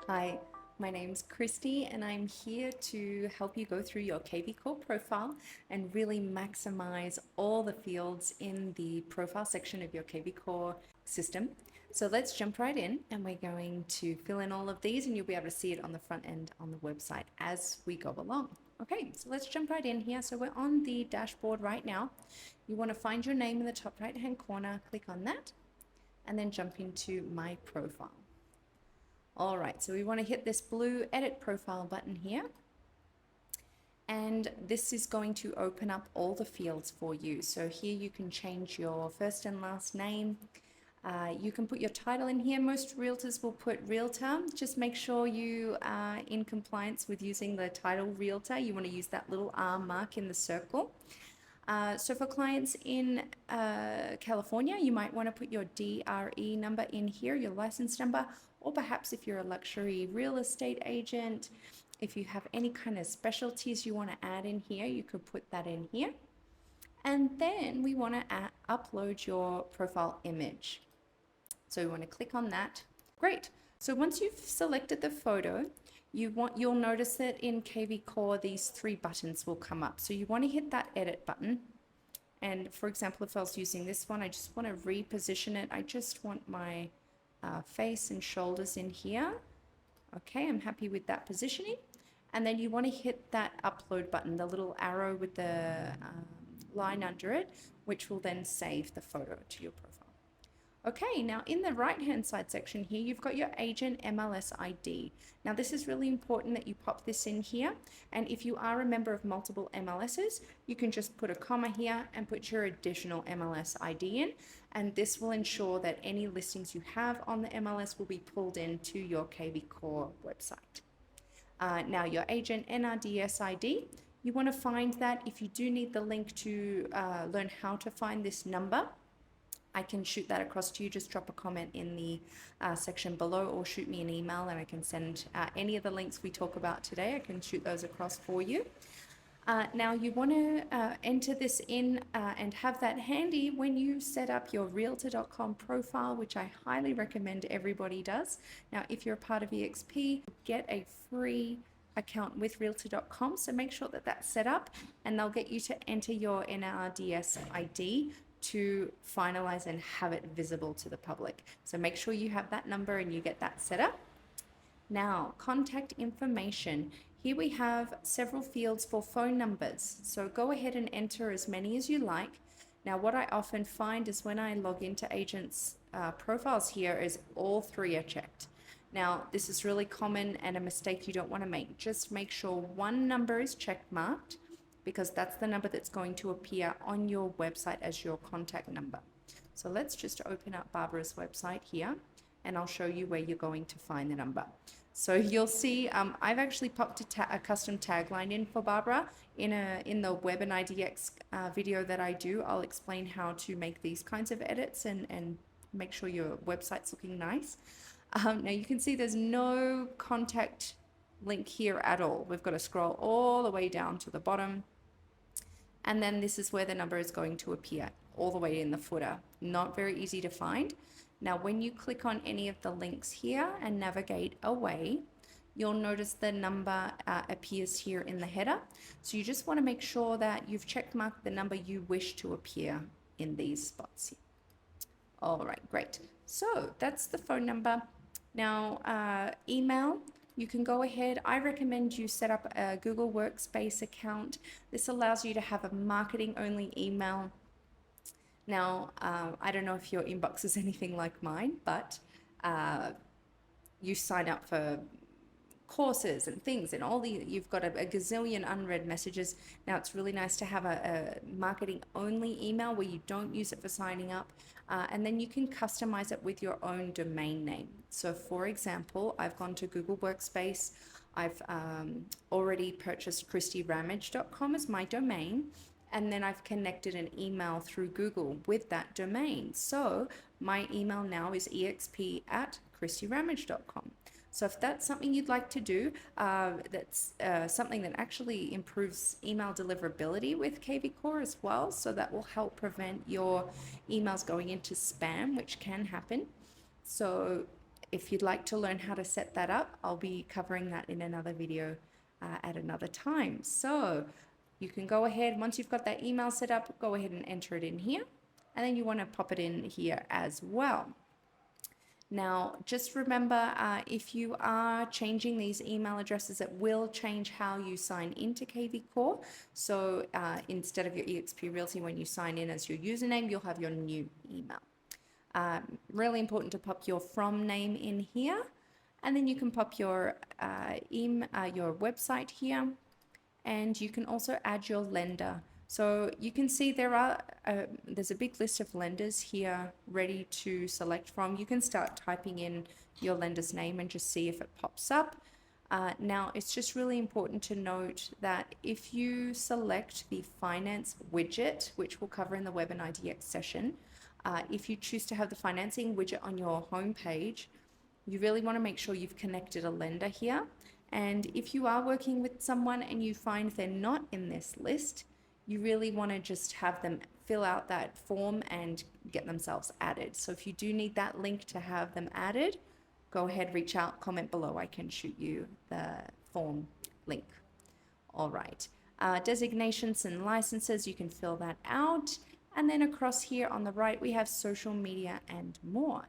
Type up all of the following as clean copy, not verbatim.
Hi, my name's Christy and I'm here to help you go through your kvCORE profile and really maximize all the fields in the profile section of your kvCORE system. So let's jump right in and we're going to fill in all of these and you'll be able to see it on the front end on the website as we go along. Okay, so let's jump right in here. So we're on the dashboard right now. You want to find your name in the top right hand corner, click on that, and then jump into my profile. All right, so we want to hit this blue edit profile button here. And this is going to open up all the fields for you. So here you can change your first and last name. You can put your title in here. Most realtors will put realtor. Just make sure you are in compliance with using the title realtor. You want to use that little R mark in the circle. So for clients in California, you might want to put your DRE number in here, your license number, or perhaps if you're a luxury real estate agent, if you have any kind of specialties you want to add in here, you could put that in here. And then we want to upload your profile image. So we want to click on that. Great. So once you've selected the photo, you'll notice that in kvCORE these three buttons will come up. So you want to hit that edit button. And for example, if I was using this one, I just want to reposition it. I just want my face and shoulders in here. Okay, I'm happy with that positioning. And then you want to hit that upload button, the little arrow with the line under it, which will then save the photo to your profile. Okay, now in the right-hand side section here, you've got your agent MLS ID. Now this is really important that you pop this in here. And if you are a member of multiple MLSs, you can just put a comma here and put your additional MLS ID in. And this will ensure that any listings you have on the MLS will be pulled into your kvCORE website. Now your agent NRDS ID, you want to find that. If you do need the link to learn how to find this number, I can shoot that across to you. Just drop a comment in the section below or shoot me an email and I can send any of the links we talk about today. I can shoot those across for you. Now you want to enter this in and have that handy when you set up your realtor.com profile, which I highly recommend everybody does. Now, if you're a part of EXP, get a free account with realtor.com. So make sure that that's set up and they'll get you to enter your NRDS ID to finalize and have it visible to the public. So make sure you have that number and you get that set up. Now, contact information. Here we have several fields for phone numbers. So go ahead and enter as many as you like. Now, what I often find is when I log into agents' profiles here is all three are checked. Now, this is really common and a mistake you don't want to make. Just make sure one number is check marked, because that's the number that's going to appear on your website as your contact number. So let's just open up Barbara's website here and I'll show you where you're going to find the number. So you'll see I've actually popped a custom tagline in for Barbara in the Web and IDX video that I do. I'll explain how to make these kinds of edits and make sure your website's looking nice. Now you can see there's no contact link here at all. We've got to scroll all the way down to the bottom. And then this is where the number is going to appear, all the way in the footer. Not very easy to find. Now, when you click on any of the links here and navigate away, you'll notice the number appears here in the header. So you just want to make sure that you've check marked the number you wish to appear in these spots here. All right, great. So that's the phone number. Now, email. You can go ahead. I recommend you set up a Google Workspace account. This allows you to have a marketing only email. Now, I don't know if your inbox is anything like mine, but you sign up for courses and things and you've got a gazillion unread messages. Now it's really nice to have a marketing only email where you don't use it for signing up, and then you can customize it with your own domain name. So for example, I've gone to Google Workspace. I've already purchased christyramage.com as my domain, and then I've connected an email through Google with that domain. So my email now is exp@christyramage.com. So if that's something you'd like to do, that's something that actually improves email deliverability with kvCORE as well. So that will help prevent your emails going into spam, which can happen. So If you'd like to learn how to set that up, I'll be covering that in another video at another time. So you can go ahead, once you've got that email set up, go ahead and enter it in here. And then you want to pop it in here as well. Now, just remember, if you are changing these email addresses, it will change how you sign into kvCORE. So instead of your eXp Realty, when you sign in as your username, you'll have your new email. Really important to pop your from name in here, and then you can pop your your website here, and you can also add your lender. So you can see there's a big list of lenders here ready to select from. You can start typing in your lender's name and just see if it pops up. Now, it's just really important to note that if you select the finance widget, which we'll cover in the Webinar DX session, if you choose to have the financing widget on your home page, you really want to make sure you've connected a lender here. And if you are working with someone and you find they're not in this list, you really want to just have them fill out that form and get themselves added. So if you do need that link to have them added, go ahead, reach out, comment below. I can shoot you the form link. All right. Designations and licenses, you can fill that out. And then across here on the right, we have social media and more.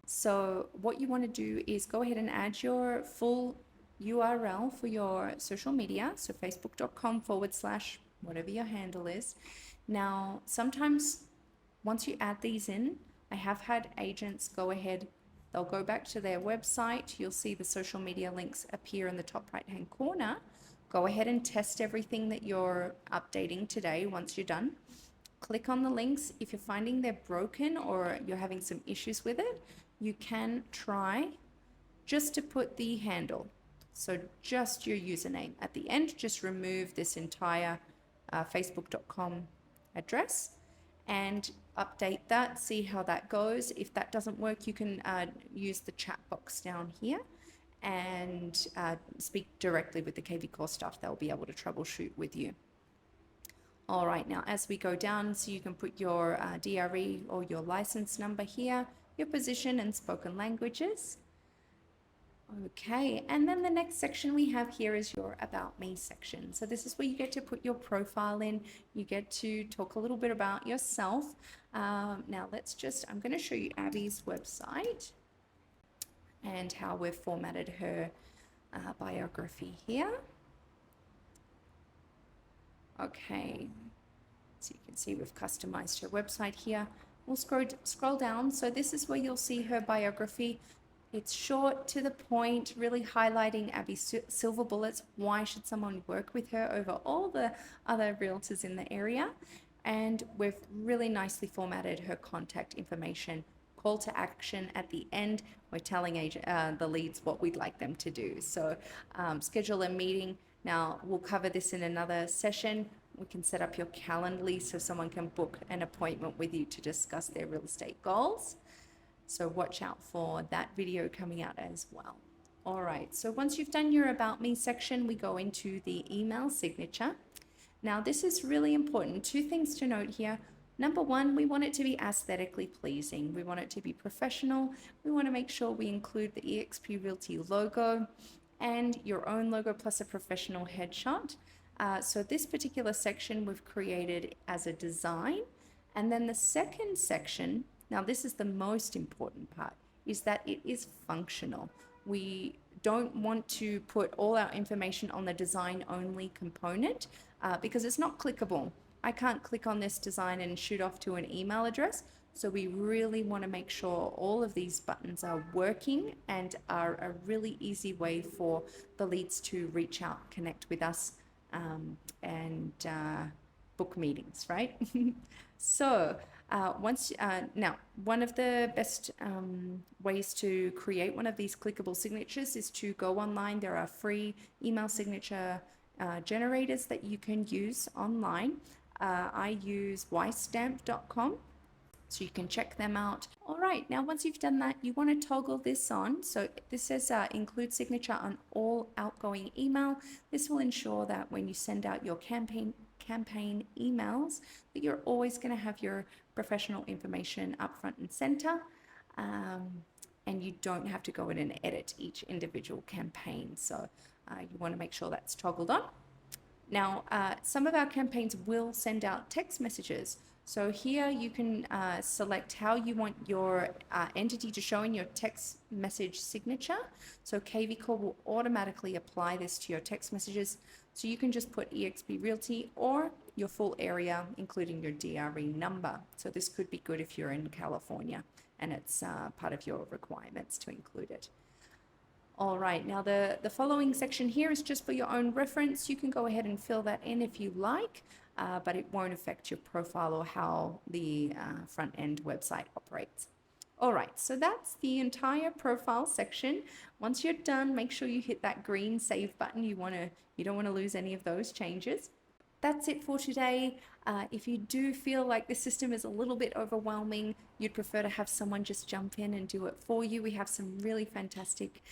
So what you want to do is go ahead and add your full URL for your social media. So facebook.com/ whatever your handle is. Now, sometimes once you add these in, I have had agents go ahead, they'll go back to their website. You'll see the social media links appear in the top right-hand corner. Go ahead and test everything that you're updating today once you're done. Click on the links. If you're finding they're broken or you're having some issues with it, you can try just to put the handle. So just your username. At the end, just remove this entire facebook.com address and update that, see how that goes. If that doesn't work, you can use the chat box down here and speak directly with the kvCORE staff. They'll be able to troubleshoot with you. All right, now as we go down, so you can put your DRE or your license number here, your position and spoken languages. Okay, and then the next section we have here is your About Me section. So this is where you get to put your profile in. You get to talk a little bit about yourself. Now I'm going to show you Abby's website and how we've formatted her biography here. Okay, so you can see we've customized her website here. We'll scroll down. So this is where you'll see her biography. It's short, to the point, really highlighting Abby's silver bullets. Why should someone work with her over all the other realtors in the area? And we've really nicely formatted her contact information. Call to action at the end. We're telling the leads what we'd like them to do. So schedule a meeting. Now, we'll cover this in another session. We can set up your Calendly so someone can book an appointment with you to discuss their real estate goals. So watch out for that video coming out as well. All right, so once you've done your About Me section, we go into the email signature. Now, this is really important. Two things to note here. Number one, we want it to be aesthetically pleasing. We want it to be professional. We want to make sure we include the eXp Realty logo and your own logo plus a professional headshot. So this particular section we've created as a design. And then the second section, now this is the most important part, is that it is functional. We don't want to put all our information on the design only component because it's not clickable. I can't click on this design and shoot off to an email address. So we really want to make sure all of these buttons are working and are a really easy way for the leads to reach out, connect with us, and book meetings, right? So now, one of the best ways to create one of these clickable signatures is to go online. There are free email signature generators that you can use online. I use ystamp.com, so you can check them out. All right, now once you've done that, you want to toggle this on. So this says include signature on all outgoing email. This will ensure that when you send out your campaign emails, that you're always going to have your professional information up front and center. And you don't have to go in and edit each individual campaign. So you want to make sure that's toggled on. Now, some of our campaigns will send out text messages. So here you can select how you want your entity to show in your text message signature. So kvCORE will automatically apply this to your text messages. So you can just put eXp Realty or your full area, including your DRE number. So this could be good if you're in California and it's part of your requirements to include it. All right, now the following section here is just for your own reference. You can go ahead and fill that in if you like, but it won't affect your profile or how the front end website operates. All right, so that's the entire profile section. Once you're done, make sure you hit that green save button. You don't want to lose any of those changes. That's it for today. If you do feel like the system is a little bit overwhelming, you'd prefer to have someone just jump in and do it for you, we have some really fantastic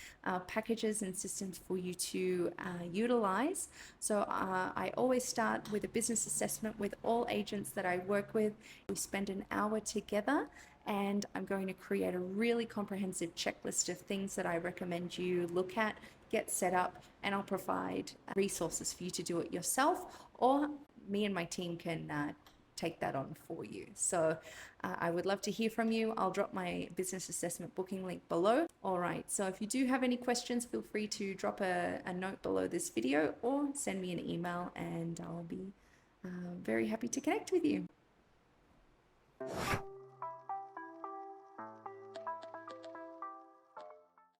packages and systems for you to utilize. So I always start with a business assessment with all agents that I work with. We spend an hour together, and I'm going to create a really comprehensive checklist of things that I recommend you look at, get set up, and I'll provide resources for you to do it yourself, or me and my team can take that on for you. So I would love to hear from you. I'll drop my business assessment booking link below. All right, so if you do have any questions, feel free to drop a note below this video or send me an email, and I'll be very happy to connect with you.